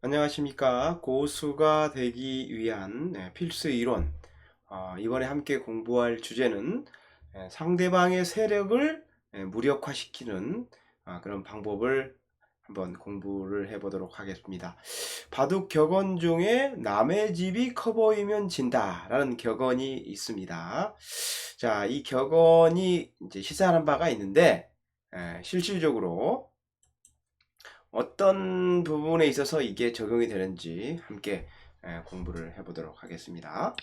안녕하십니까. 고수가 되기 위한 필수 이론. 이번에 함께 공부할 주제는 상대방의 세력을 무력화시키는 그런 방법을 한번 공부를 해보도록 하겠습니다. 바둑 격언 중에 남의 집이 커 보이면 진다라는 격언이 있습니다. 자, 이 격언이 이제 시사하는 바가 있는데 실질적으로 어떤 부분에 있어서 이게 적용이 되는지 함께 공부를 해보도록 하겠습니다.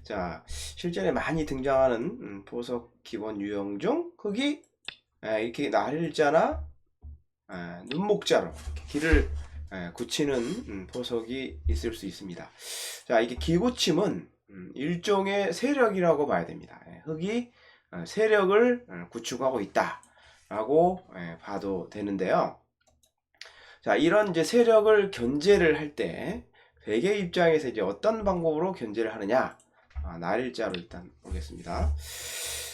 자, 실전에 많이 등장하는 보석 기본 유형 중 흙이 이렇게 날일자나 눈목자로 이렇게 길을 굳히는 보석이 있을 수 있습니다. 자, 이게 기고침은 일종의 세력이라고 봐야 됩니다. 흙이 세력을 구축하고 있다라고 봐도 되는데요. 자, 이런 이제 세력을 견제를 할 때 백의 입장에서 이제 어떤 방법으로 견제를 하느냐? 날일자로 일단 보겠습니다.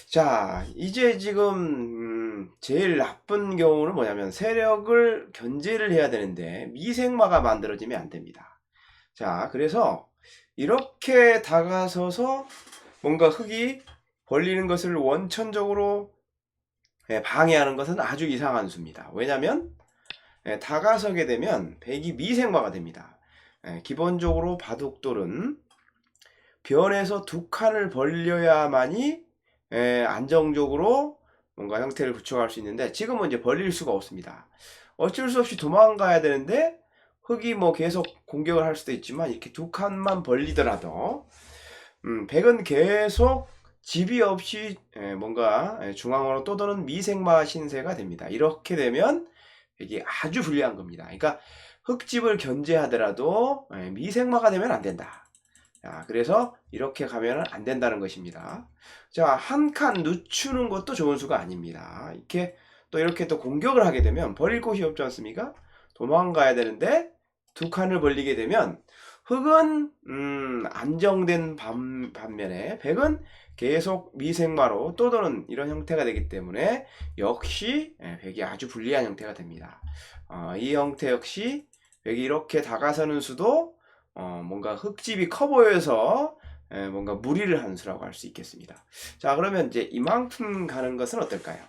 자, 이제 지금 제일 나쁜 경우는 뭐냐면 세력을 견제를 해야 되는데 미생마가 만들어지면 안 됩니다. 자, 그래서 이렇게 다가서서 뭔가 흙이 벌리는 것을 원천적으로 방해하는 것은 아주 이상한 수입니다. 왜냐하면 다가서게 되면 백이 미생마가 됩니다. 기본적으로 바둑돌은 변에서 두 칸을 벌려야만이 안정적으로 뭔가 형태를 구축할 수 있는데 지금은 이제 벌릴 수가 없습니다. 어쩔 수 없이 도망가야 되는데 흙이 뭐 계속 공격을 할 수도 있지만 이렇게 두 칸만 벌리더라도 백은 계속 집이 없이 뭔가 중앙으로 떠도는 미생마 신세가 됩니다. 이렇게 되면 이게 아주 불리한 겁니다. 그러니까 흙집을 견제하더라도 미생마가 되면 안 된다. 자, 그래서 이렇게 가면 안 된다는 것입니다. 자, 한 칸 늦추는 것도 좋은 수가 아닙니다. 이렇게 또 공격을 하게 되면 버릴 곳이 없지 않습니까? 도망가야 되는데 두 칸을 벌리게 되면 흙은 안정된 반면에 백은 계속 미생마로 떠도는 이런 형태가 되기 때문에 역시 백이 아주 불리한 형태가 됩니다. 이 형태 역시 백이 이렇게 다가서는 수도 뭔가 흙집이 커 보여서 뭔가 무리를 한 수라고 할 수 있겠습니다. 자, 그러면 이제 이만큼 가는 것은 어떨까요?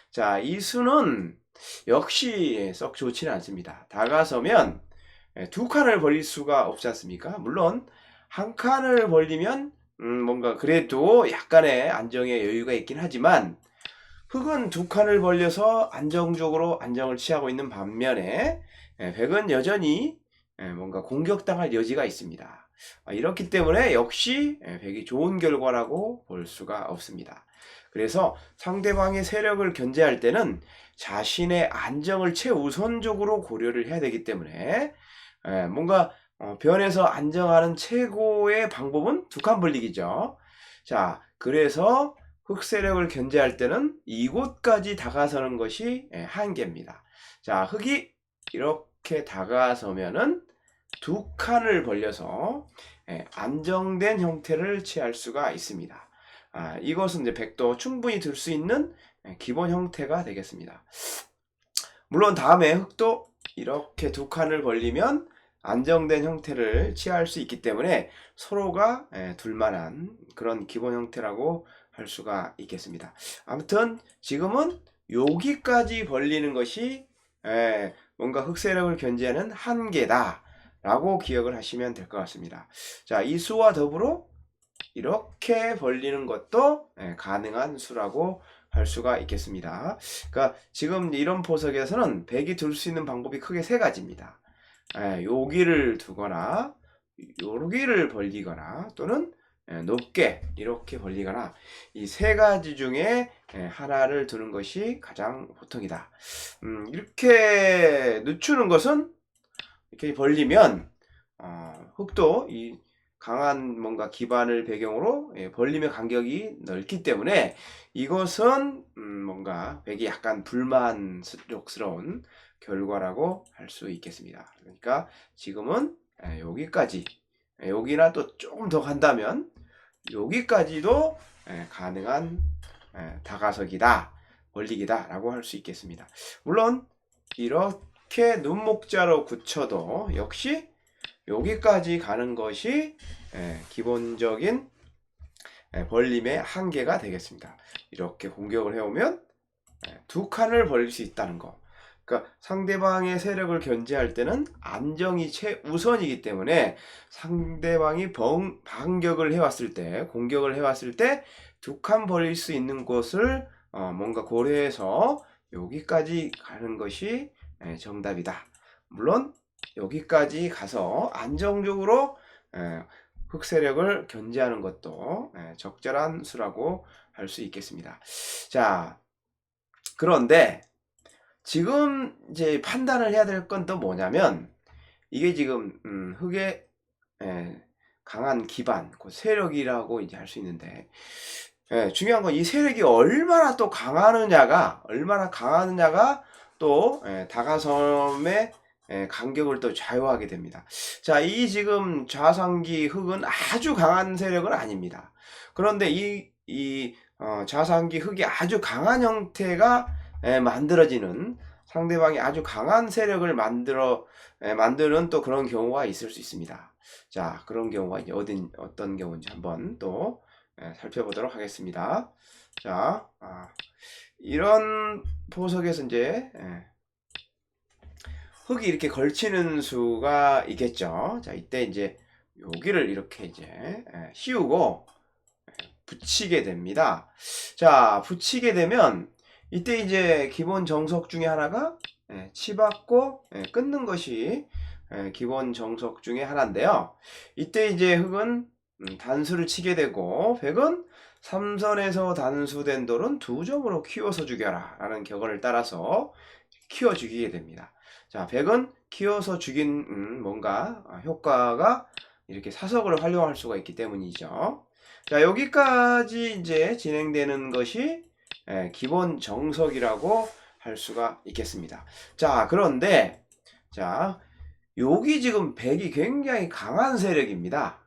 자, 이 수는 역시 썩 좋지는 않습니다. 다가서면 두 칸을 벌릴 수가 없지 않습니까? 물론 한 칸을 벌리면 뭔가 그래도 약간의 안정의 여유가 있긴 하지만 흙은 두 칸을 벌려서 안정적으로 안정을 취하고 있는 반면에 백은 여전히 뭔가 공격당할 여지가 있습니다. 이렇기 때문에 역시 백이 좋은 결과라고 볼 수가 없습니다. 그래서 상대방의 세력을 견제할 때는 자신의 안정을 최우선적으로 고려를 해야 되기 때문에 뭔가 변에서 안정하는 최고의 방법은 두 칸 벌리기죠. 자, 그래서 흑세력을 견제할 때는 이곳까지 다가서는 것이 한계입니다. 자, 흑이 이렇게 다가서면은 두 칸을 벌려서 안정된 형태를 취할 수가 있습니다. 이것은 이제 백도 충분히 들 수 있는 기본 형태가 되겠습니다. 물론 다음에 흑도 이렇게 두 칸을 벌리면 안정된 형태를 취할 수 있기 때문에 서로가 둘만한 그런 기본 형태라고 할 수가 있겠습니다. 아무튼 지금은 여기까지 벌리는 것이 뭔가 흑세력을 견제하는 한계다 라고 기억을 하시면 될 것 같습니다. 자, 이 수와 더불어 이렇게 벌리는 것도 가능한 수라고 할 수가 있겠습니다. 그러니까 지금 이런 보석에서는 백이 둘 수 있는 방법이 크게 세 가지입니다. 여기를 두거나 여기를 벌리거나 또는 높게 이렇게 벌리거나 이 세 가지 중에 하나를 두는 것이 가장 보통이다. 이렇게 늦추는 것은 이렇게 벌리면 흙도 이 강한 뭔가 기반을 배경으로 벌림의 간격이 넓기 때문에 이것은 뭔가 백이 약간 불만족스러운 결과라고 할 수 있겠습니다. 그러니까 지금은 여기까지 여기나 또 조금 더 간다면 여기까지도 가능한 다가서기다, 벌리기다 라고 할 수 있겠습니다. 물론 이렇게 눈목자로 굳혀도 역시 여기까지 가는 것이 기본적인 벌림의 한계가 되겠습니다. 이렇게 공격을 해오면 두 칸을 벌릴 수 있다는 거. 그러니까 상대방의 세력을 견제할 때는 안정이 최우선이기 때문에 상대방이 반격을 해왔을 때, 공격을 해왔을 때 두 칸 벌릴 수 있는 곳을 뭔가 고려해서 여기까지 가는 것이 정답이다. 물론 여기까지 가서 안정적으로 흑 세력을 견제하는 것도 적절한 수라고 할 수 있겠습니다. 자, 그런데 지금 이제 판단을 해야 될 건 또 뭐냐면, 이게 지금 흑의 강한 기반, 그 세력이라고 이제 할 수 있는데, 중요한 건 이 세력이 얼마나 또 강하느냐가 또 다가섬의 간격을 또 좌우하게 됩니다. 자, 이 지금 좌상기 흑은 아주 강한 세력은 아닙니다. 그런데 이 좌상기 흑이 아주 강한 형태가 만들어지는, 상대방이 아주 강한 세력을 만드는 또 그런 경우가 있을 수 있습니다. 자, 그런 경우가 이제 어떤 경우인지 한번 또 살펴보도록 하겠습니다. 자, 이런 보석에서 이제 흙이 이렇게 걸치는 수가 있겠죠. 자, 이때 이제 여기를 이렇게 이제 씌우고 붙이게 됩니다. 자, 붙이게 되면 이때 이제 기본 정석 중에 하나가 치받고 끊는 것이 기본 정석 중에 하나인데요. 이때 이제 흙은 단수를 치게 되고, 백은 삼선에서 단수된 돌은 2점으로 키워서 죽여라 라는 격언을 따라서 키워 죽이게 됩니다. 자, 백은 키워서 죽인 뭔가 효과가 이렇게 사석을 활용할 수가 있기 때문이죠. 자, 여기까지 이제 진행되는 것이 기본 정석이라고 할 수가 있겠습니다. 자, 그런데 자, 여기 지금 백이 굉장히 강한 세력입니다.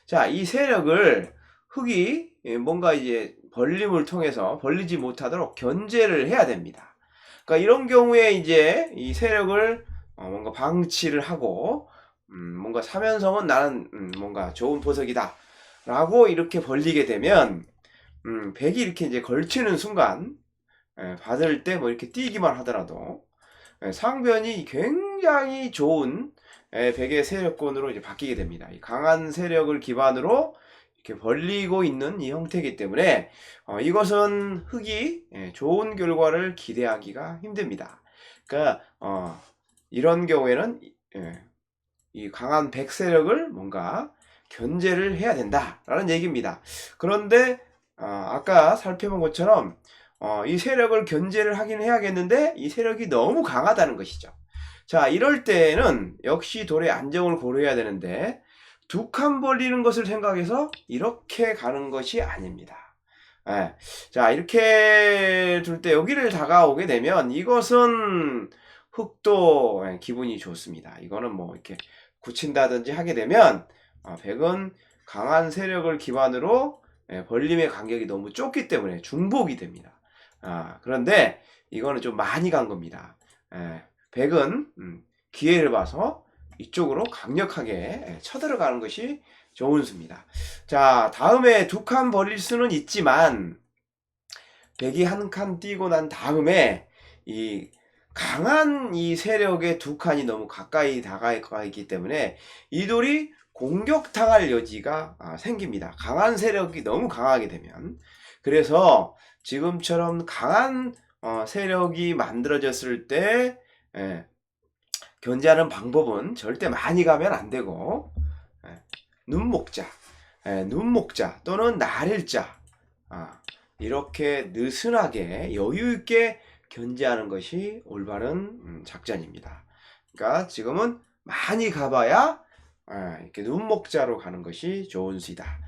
자, 이 세력을 흑이 뭔가 이제 벌림을 통해서 벌리지 못하도록 견제를 해야 됩니다. 그러니까 이런 경우에 이제 이 세력을 뭔가 방치를 하고 뭔가 사면성은 나는 뭔가 좋은 보석이다 라고 이렇게 벌리게 되면 백이 이렇게 이제 걸치는 순간 받을 때 뭐 이렇게 뛰기만 하더라도 상변이 굉장히 좋은 백의 세력권으로 이제 바뀌게 됩니다. 이 강한 세력을 기반으로 이렇게 벌리고 있는 이 형태이기 때문에 이것은 흑이 좋은 결과를 기대하기가 힘듭니다. 그러니까 이런 경우에는 이 강한 백 세력을 뭔가 견제를 해야 된다라는 얘기입니다. 그런데 아까 살펴본 것처럼 이 세력을 견제를 하긴 해야겠는데 이 세력이 너무 강하다는 것이죠. 자, 이럴 때는 역시 돌의 안정을 고려해야 되는데 두 칸 벌리는 것을 생각해서 이렇게 가는 것이 아닙니다. 자, 이렇게 둘 때 여기를 다가오게 되면 이것은 흑도 기분이 좋습니다. 이거는 뭐 이렇게 굳힌다든지 하게 되면 백은 강한 세력을 기반으로 벌림의 간격이 너무 좁기 때문에 중복이 됩니다. 그런데 이거는 좀 많이 간 겁니다. 백은 기회를 봐서 이쪽으로 강력하게 쳐들어가는 것이 좋은 수입니다. 자, 다음에 두 칸 벌릴 수는 있지만 백이 한 칸 뛰고 난 다음에 이 강한 이 세력의 두 칸이 너무 가까이 다가가 있기 때문에 이 돌이 공격당할 여지가 생깁니다. 강한 세력이 너무 강하게 되면. 그래서 지금처럼 강한 세력이 만들어졌을 때 견제하는 방법은 절대 많이 가면 안 되고 눈목자 또는 나릴자 이렇게 느슨하게 여유있게 견제하는 것이 올바른 작전입니다. 그러니까 지금은 많이 가봐야 이렇게 눈목자로 가는 것이 좋은 수이다.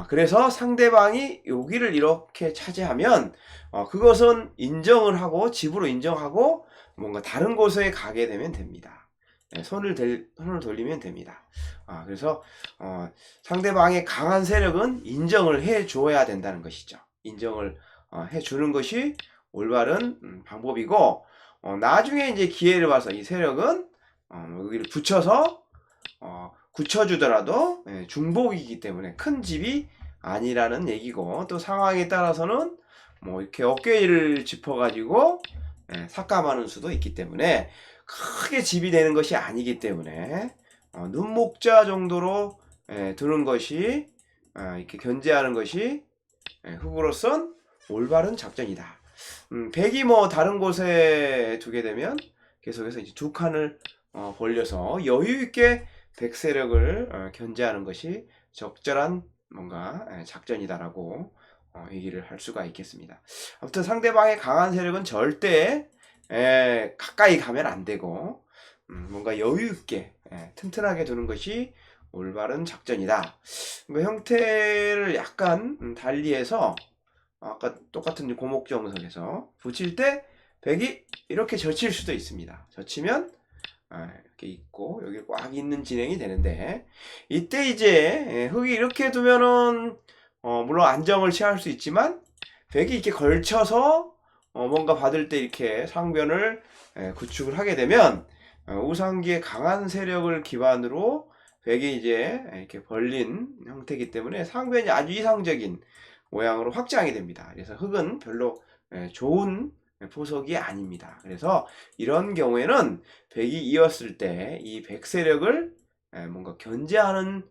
그래서 상대방이 여기를 이렇게 차지하면 그것은 인정을 하고 집으로 인정하고 뭔가 다른 곳에 가게 되면 됩니다. 손을 돌리면 됩니다. 그래서 상대방의 강한 세력은 인정을 해줘야 된다는 것이죠. 인정을 해주는 것이 올바른 방법이고, 나중에 이제 기회를 봐서 이 세력은 여기를 붙여서 굳혀주더라도 중복이기 때문에 큰 집이 아니라는 얘기고, 또 상황에 따라서는 뭐 이렇게 어깨를 짚어가지고 삭감하는 수도 있기 때문에 크게 집이 되는 것이 아니기 때문에 눈목자 정도로 두는 것이 이렇게 견제하는 것이 흑으로선 올바른 작전이다. 백이 뭐 다른 곳에 두게 되면 계속해서 이제 두 칸을 벌려서 여유 있게 백 세력을 견제하는 것이 적절한 뭔가 작전이다라고 얘기를 할 수가 있겠습니다. 아무튼 상대방의 강한 세력은 절대 가까이 가면 안 되고 뭔가 여유 있게 튼튼하게 두는 것이 올바른 작전이다. 형태를 약간 달리해서 아까 똑같은 고목정석에서 붙일 때 백이 이렇게 젖힐 수도 있습니다. 젖히면 이렇게 있고 여기 꽉 있는 진행이 되는데, 이때 이제 흑이 이렇게 두면은 물론 안정을 취할 수 있지만 백이 이렇게 걸쳐서 뭔가 받을 때 이렇게 상변을 구축을 하게 되면 우상기의 강한 세력을 기반으로 백이 이제 이렇게 벌린 형태이기 때문에 상변이 아주 이상적인 모양으로 확장이 됩니다. 그래서 흑은 별로 좋은 포석이 아닙니다. 그래서 이런 경우에는 백이 이었을 때 이 백 세력을 뭔가 견제하는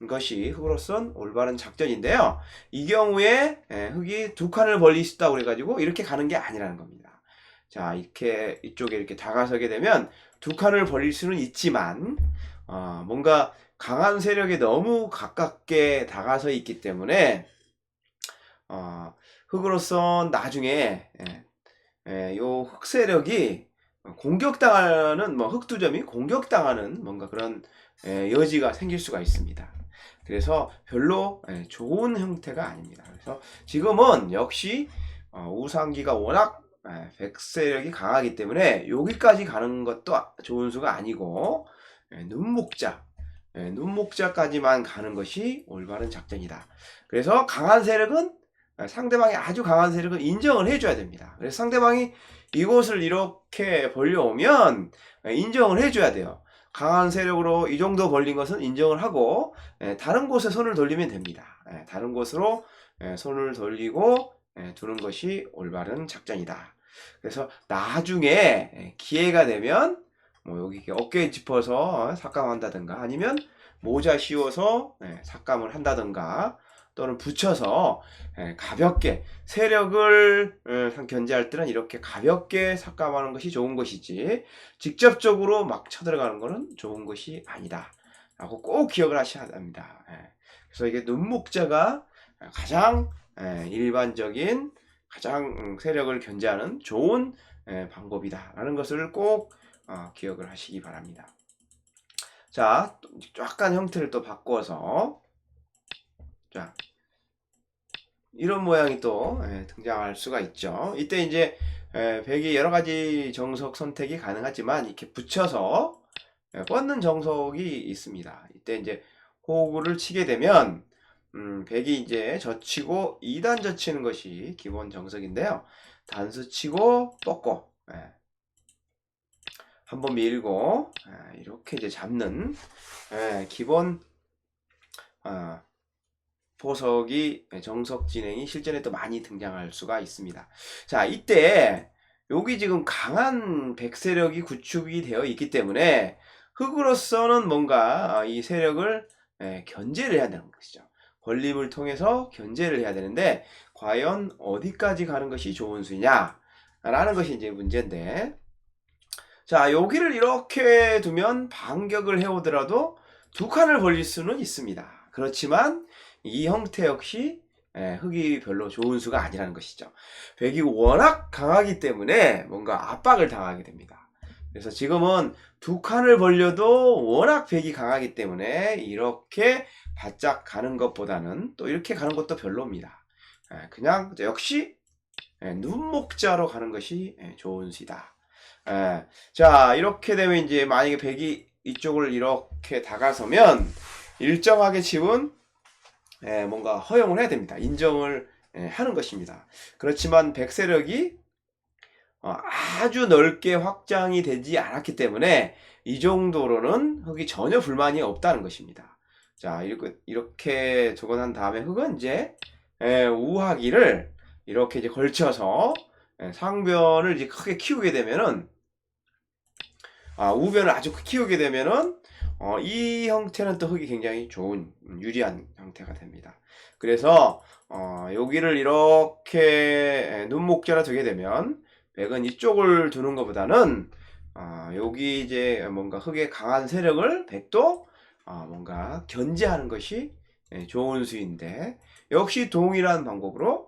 것이 흑으로선 올바른 작전인데요. 이 경우에 흑이 두 칸을 벌릴 수 있다고 그래가지고 이렇게 가는 게 아니라는 겁니다. 자, 이렇게 이쪽에 이렇게 다가서게 되면 두 칸을 벌릴 수는 있지만 뭔가 강한 세력에 너무 가깝게 다가서 있기 때문에 흑으로선 나중에 요 흑 세력이 공격당하는 흑두점이 공격당하는 뭔가 그런 여지가 생길 수가 있습니다. 그래서 별로 좋은 형태가 아닙니다. 그래서 지금은 역시 우상기가 워낙 백세력이 강하기 때문에 여기까지 가는 것도 좋은 수가 아니고 눈목자까지만 가는 것이 올바른 작전이다. 그래서 강한 세력은 상대방이 아주 강한 세력은 인정을 해줘야 됩니다. 그래서 상대방이 이곳을 이렇게 벌려오면 인정을 해줘야 돼요. 강한 세력으로 이 정도 벌린 것은 인정을 하고 다른 곳에 손을 돌리면 됩니다. 다른 곳으로 손을 돌리고 두는 것이 올바른 작전이다. 그래서 나중에 기회가 되면 뭐 여기 어깨에 짚어서 삭감한다든가 아니면 모자 씌워서 삭감을 한다든가 또는 붙여서 가볍게 세력을 견제할 때는 이렇게 가볍게 삭감하는 것이 좋은 것이지 직접적으로 막 쳐들어가는 것은 좋은 것이 아니다 라고 꼭 기억을 하셔야 합니다. 그래서 이게 눈목자가 가장 일반적인 가장 세력을 견제하는 좋은 방법이다 라는 것을 꼭 기억을 하시기 바랍니다. 자, 약간 형태를 또 바꿔서 자, 이런 모양이 또 등장할 수가 있죠. 이때 이제 백이 여러 가지 정석 선택이 가능하지만 이렇게 붙여서 뻗는 정석이 있습니다. 이때 이제 호구를 치게 되면 백이 이제 젖히고 2단 젖히는 것이 기본 정석인데요. 단수 치고 뻗고 한번 밀고 이렇게 이제 잡는 기본 포석이 정석 진행이 실전에 또 많이 등장할 수가 있습니다. 자, 이때 여기 지금 강한 백 세력이 구축이 되어 있기 때문에 흑으로서는 뭔가 이 세력을 견제를 해야 되는 것이죠. 벌림을 통해서 견제를 해야 되는데 과연 어디까지 가는 것이 좋은 수냐 라는 것이 이제 문제인데, 자, 여기를 이렇게 두면 반격을 해오더라도 두 칸을 벌릴 수는 있습니다. 그렇지만 이 형태 역시 흑이 별로 좋은 수가 아니라는 것이죠. 백이 워낙 강하기 때문에 뭔가 압박을 당하게 됩니다. 그래서 지금은 두 칸을 벌려도 워낙 백이 강하기 때문에 이렇게 바짝 가는 것보다는 또 이렇게 가는 것도 별로입니다. 그냥 역시 눈목자로 가는 것이 좋은 수이다. 자, 이렇게 되면 이제 만약에 백이 이쪽을 이렇게 다가서면 일정하게 집은 뭔가 허용을 해야 됩니다. 인정을 하는 것입니다. 그렇지만 백 세력이 아주 넓게 확장이 되지 않았기 때문에 이 정도로는 흙이 전혀 불만이 없다는 것입니다. 자, 이렇게 적어난 다음에 흙은 이제 우하기를 이렇게 이제 걸쳐서 상변을 이제 크게 키우게 되면은 우변을 아주 키우게 되면은 이 형태는 또 흙이 굉장히 좋은 유리한 형태가 됩니다. 그래서 여기를 이렇게 눈목자로 두게 되면 백은 이쪽을 두는 것보다는 여기 이제 뭔가 흙의 강한 세력을 백도 뭔가 견제하는 것이 좋은 수인데, 역시 동일한 방법으로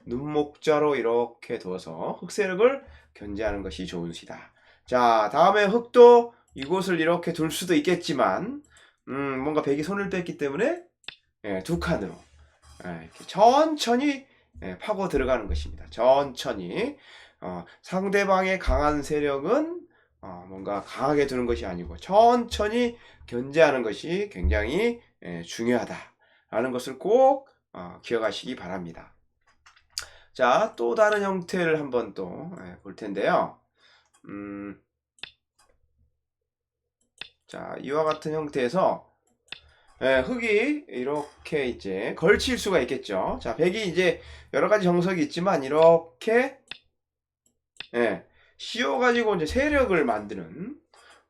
눈목자로 이렇게 두어서 흙 세력을 견제하는 것이 좋은 수이다. 자, 다음에 흙도 이곳을 이렇게 둘 수도 있겠지만 뭔가 백이 손을 뺐기 때문에 두 칸으로 이렇게 천천히 파고 들어가는 것입니다. 천천히 상대방의 강한 세력은 뭔가 강하게 두는 것이 아니고 천천히 견제하는 것이 굉장히 중요하다라는 것을 꼭 기억하시기 바랍니다. 자, 또 다른 형태를 한번 또 볼 텐데요. 자, 이와 같은 형태에서 흙이 이렇게 이제 걸칠 수가 있겠죠. 자, 백이 이제 여러 가지 정석이 있지만 이렇게 씌워가지고 이제 세력을 만드는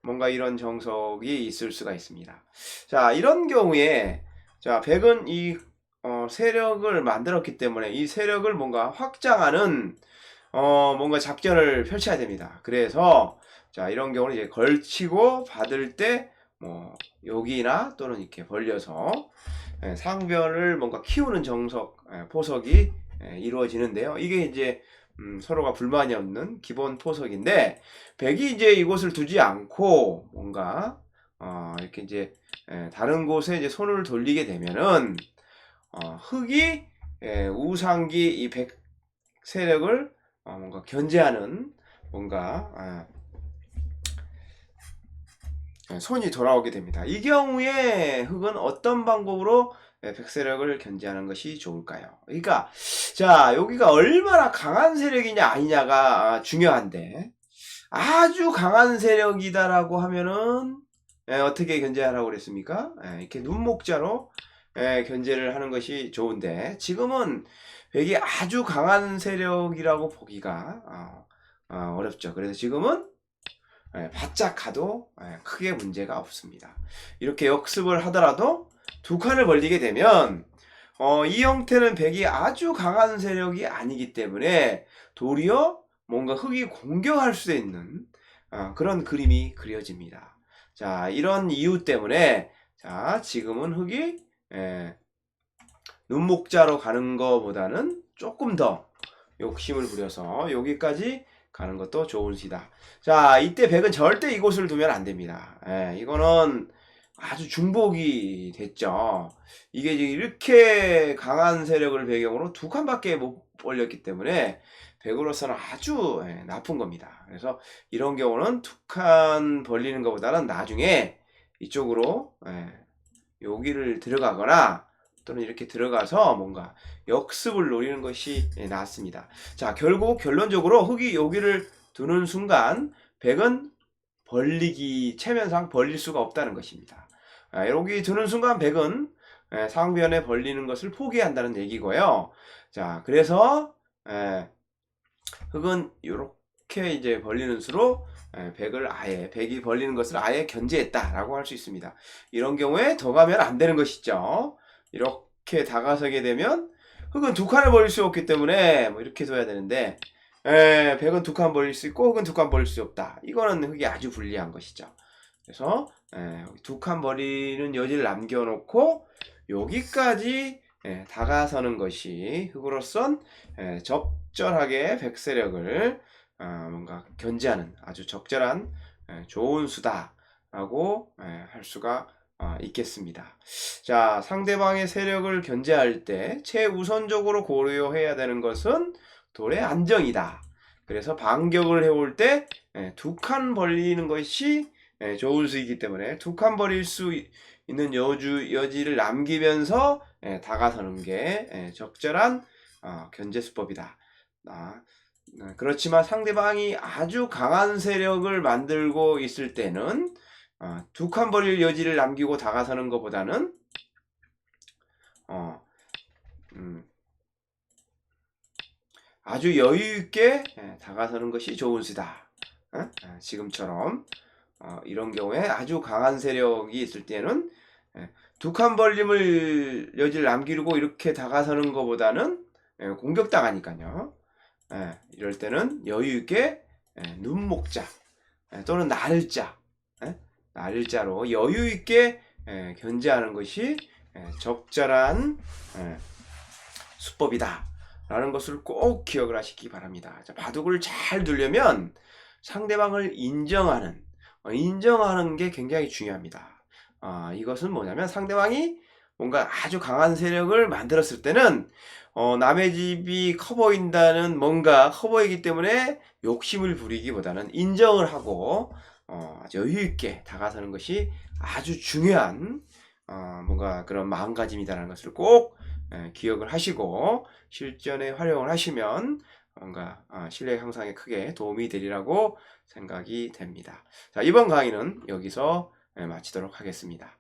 뭔가 이런 정석이 있을 수가 있습니다. 자, 이런 경우에 자, 백은 이 세력을 만들었기 때문에 이 세력을 뭔가 확장하는 뭔가 작전을 펼쳐야 됩니다. 그래서 자, 이런 경우는 이제 걸치고 받을 때 뭐 여기나 또는 이렇게 벌려서 상변을 뭔가 키우는 정석 포석이 이루어지는데요. 이게 이제 서로가 불만이 없는 기본 포석인데, 백이 이제 이곳을 두지 않고 뭔가 이렇게 이제 다른 곳에 이제 손을 돌리게 되면은 흙이 우상기 이 백 세력을 뭔가 견제하는 뭔가 손이 돌아오게 됩니다. 이 경우에 흙은 어떤 방법으로 백세력을 견제하는 것이 좋을까요? 그러니까 자, 여기가 얼마나 강한 세력이냐 아니냐가 중요한데, 아주 강한 세력이다라고 하면은 어떻게 견제하라고 그랬습니까? 이렇게 눈목자로 견제를 하는 것이 좋은데, 지금은 백이 아주 강한 세력이라고 보기가 어렵죠. 그래서 지금은 바짝 가도 크게 문제가 없습니다. 이렇게 역습을 하더라도 두 칸을 벌리게 되면 이 형태는 백이 아주 강한 세력이 아니기 때문에 도리어 뭔가 흙이 공격할 수 있는 그런 그림이 그려집니다. 자, 이런 이유 때문에 자, 지금은 흙이 눈목자로 가는 것보다는 조금 더 욕심을 부려서 여기까지 가는 것도 좋은 시다. 자, 이때 백은 절대 이곳을 두면 안 됩니다. 이거는 아주 중복이 됐죠. 이게 지금 이렇게 강한 세력을 배경으로 두 칸밖에 못 벌렸기 때문에 백으로서는 아주 나쁜 겁니다. 그래서 이런 경우는 두 칸 벌리는 것보다는 나중에 이쪽으로 여기를 들어가거나 또는 이렇게 들어가서 뭔가 역습을 노리는 것이 낫습니다. 자, 결국 결론적으로 흙이 여기를 두는 순간 백은 체면상 벌릴 수가 없다는 것입니다. 여기 두는 순간 백은 상변에 벌리는 것을 포기한다는 얘기고요. 자, 그래서 흙은 이렇게 이제 벌리는 수로 백이 벌리는 것을 아예 견제했다라고 할 수 있습니다. 이런 경우에 더 가면 안 되는 것이죠. 이렇게 다가서게 되면 흙은 두 칸을 벌릴 수 없기 때문에 뭐 이렇게 둬야 되는데, 백은 두 칸 벌릴 수 있고 흙은 두 칸 벌릴 수 없다. 이거는 흙이 아주 불리한 것이죠. 그래서 두 칸 벌리는 여지를 남겨놓고 여기까지 다가서는 것이 흙으로선 적절하게 백세력을 뭔가 견제하는 아주 적절한 좋은 수다라고 할 수가 있겠습니다. 자, 상대방의 세력을 견제할 때 최우선적으로 고려해야 되는 것은 돌의 안정이다. 그래서 반격을 해올 때 두 칸 벌리는 것이 좋은 수이기 때문에 두 칸 벌릴 수 있는 여지를 남기면서 다가서는 게 적절한 견제 수법이다. 그렇지만 상대방이 아주 강한 세력을 만들고 있을 때는 두 칸 버릴 여지를 남기고 다가서는 것보다는 어, 음, 아주 여유 있게 다가서는 것이 좋은 수다. 지금처럼 이런 경우에 아주 강한 세력이 있을 때는 두 칸 벌림을 여지를 남기고 이렇게 다가서는 것보다는 공격당하니까요. 이럴 때는 여유 있게 눈목자 또는 나를자, 나를자로 여유 있게 견제하는 것이 적절한 수법이다. 라는 것을 꼭 기억을 하시기 바랍니다. 자, 바둑을 잘 두려면 상대방을 인정하는 게 굉장히 중요합니다. 이것은 뭐냐면 상대방이 뭔가 아주 강한 세력을 만들었을 때는 남의 집이 커 보인다는 뭔가 커 보이기 때문에 욕심을 부리기보다는 인정을 하고 여유 있게 다가서는 것이 아주 중요한 뭔가 그런 마음가짐이다라는 것을 꼭 기억을 하시고 실전에 활용을 하시면 뭔가 실력 향상에 크게 도움이 되리라고 생각이 됩니다. 자, 이번 강의는 여기서 마치도록 하겠습니다.